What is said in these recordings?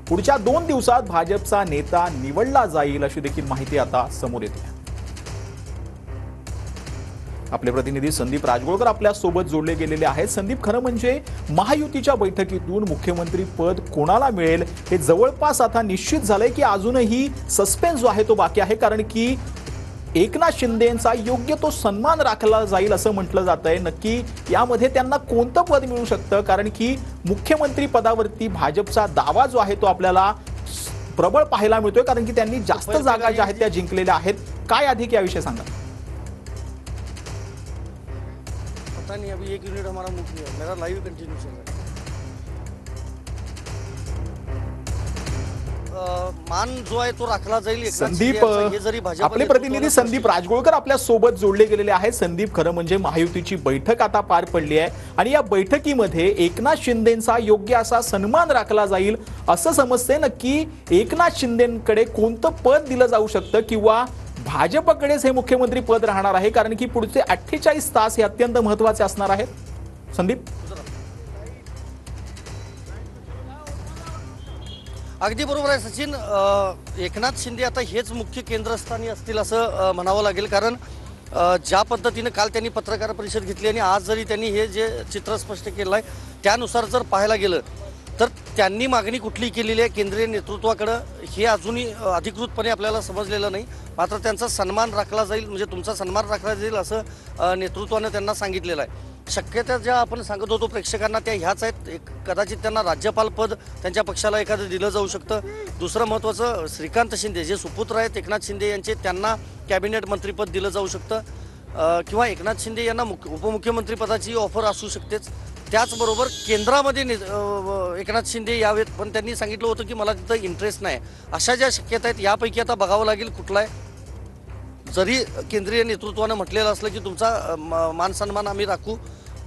पुढच्या 2 दिवसात भाजपचा नेता निवडला जाईल अशी देखील माहिती आता समोर येते। आपले प्रतिनिधी संदीप राजगोळकर आपल्या सोबत जोडले गेलेले आहेत। संदीप, खरं म्हणजे महायुतीच्या बैठकीतून मुख्यमंत्री पद कोणाला मिळेल हे जवळपास आता निश्चित झालंय की अजूनही सस्पेन्स जो आहे तो बाकी आहे, कारण की एकनाथ शिंदेंचा योग्य तो सन्मान राखला जाईल असं म्हटलं जातंय। नक्की यामध्ये त्यांना कोणतं पद मिळू शकतं, कारण की मुख्यमंत्री पदावरती भाजपचा दावा जो आहे तो आपल्याला प्रबळ पाहायला मिळतोय, कारण की त्यांनी जास्त जागा ज्या आहेत त्या जिंकलेल्या आहेत। काय अधिक याविषयी सांगा। पता नहीं, अभी 1 यूनिट हमारा मुक गया, मेरा लाइव कंटिन्यू चल रहा है। मान जो आहे तो राखला जाईल। संदीप, आपले प्रतिनिधी संदीप राजगोळकर आपल्या सोबत जोडले गेलेले आहेत। संदीप, खरं म्हणजे महायुतीची बैठक आता पार पडली आहे आणि या बैठकीमध्ये एकनाथ शिंदेंचा योग्य असा सन्मान राखला जाईल असं समजते। नक्की एकनाथ शिंदेंकडे कोणतं पद दिलं जाऊ शकतं किंवा भाजपकडेच हे मुख्यमंत्री पद राहणार आहे, कारण की पुढचे 48 तास हे अत्यंत महत्त्वाचे असणार आहेत। संदीप, अगदी बरोबर आहे सचिन। एकनाथ शिंदे आता हेच मुख्य केंद्रस्थानी असतील असं म्हणावं लागेल, कारण ज्या पद्धतीने काल त्यांनी पत्रकार परिषद घेतली आणि आज जरी त्यांनी हे जे चित्र स्पष्ट केलं आहे त्यानुसार जर पाहायला गेलं तर त्यांनी मागणी कुठली केलेली आहे केंद्रीय नेतृत्वाकडे हे अजूनही अधिकृतपणे आपल्याला समजलेलं नाही। मात्र त्यांचा सन्मान राखला जाईल, म्हणजे तुमचा सन्मान राखला जाईल असं नेतृत्वाने त्यांना सांगितलेलं आहे। शक्यता ज्या आपण सांगत होतो प्रेक्षकांना त्या ह्याच आहेत। कदाचित त्यांना राज्यपाल पद त्यांच्या पक्षाला एखादं दिलं जाऊ शकतं। दुसरं महत्त्वाचं, श्रीकांत शिंदे जे सुपुत्र आहेत एकनाथ शिंदे यांचे, त्यांना कॅबिनेट मंत्रीपद दिलं जाऊ शकतं किंवा एकनाथ शिंदे यांना उपमुख्यमंत्री पदाची ऑफर असू शकतेच। त्याचबरोबर केंद्रामध्ये एकनाथ शिंदे यावेत, पण त्यांनी सांगितलं होतं की मला तिथं इंटरेस्ट नाही। अशा ज्या शक्यता आहेत यापैकी आता बघावं लागेल कुठला आहे। जरी केंद्रीय नेतृत्वानं म्हटलेलं असलं की तुमचा मान सन्मान आम्ही राखू,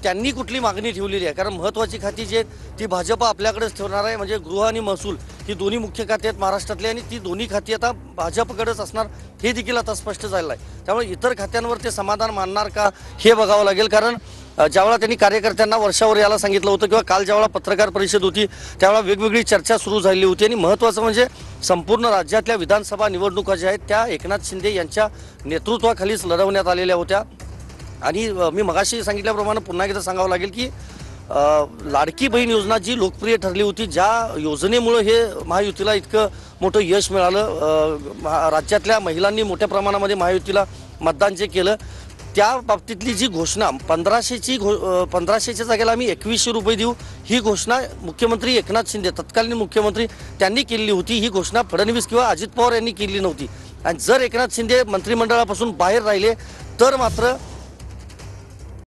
त्यांनी कुठली मागणी ठेवलेली आहे, कारण महत्त्वाची खाती जी आहेत ती भाजप आपल्याकडेच ठेवणार आहे। म्हणजे गृह आणि महसूल ही दोन्ही मुख्य खाती आहेत महाराष्ट्रातली आणि ती दोन्ही खाती आता भाजपकडेच असणार हे देखील आता स्पष्ट झालेलं आहे। त्यामुळे इतर खात्यांवर ते समाधान मानणार का हे बघावं लागेल, कारण ज्यावेळेला त्यांनी कार्यकर्त्यांना वर्षावर यायला सांगितलं होतं किंवा काल ज्यावेळेला पत्रकार परिषद होती त्यावेळेला वेगवेगळी चर्चा सुरू झालेली होती आणि महत्त्वाचं म्हणजे संपूर्ण राज्यातल्या विधानसभा निवडणुका ज्या आहेत त्या एकनाथ शिंदे यांच्या नेतृत्वाखालीच लढवण्यात आलेल्या होत्या। आणि मी मगाशी सांगितल्याप्रमाणे पुन्हा एकदा सांगावं लागेल की लाडकी बहीण योजना जी लोकप्रिय ठरली होती, ज्या योजनेमुळे हे महायुतीला इतकं मोठं यश मिळालं, राज्यातल्या महिलांनी मोठ्या प्रमाणामध्ये महायुतीला मतदान जे केलं, त्या बाबतीतली जी घोषणा 1500च्या जागेला आम्ही 2100 रुपये देऊ ही घोषणा मुख्यमंत्री एकनाथ शिंदे तत्कालीन मुख्यमंत्री त्यांनी केली होती। ही घोषणा फडणवीस किंवा अजित पवार यांनी केली नव्हती। आणि जर एकनाथ शिंदे मंत्रिमंडळापासून बाहेर राहिले तर मात्र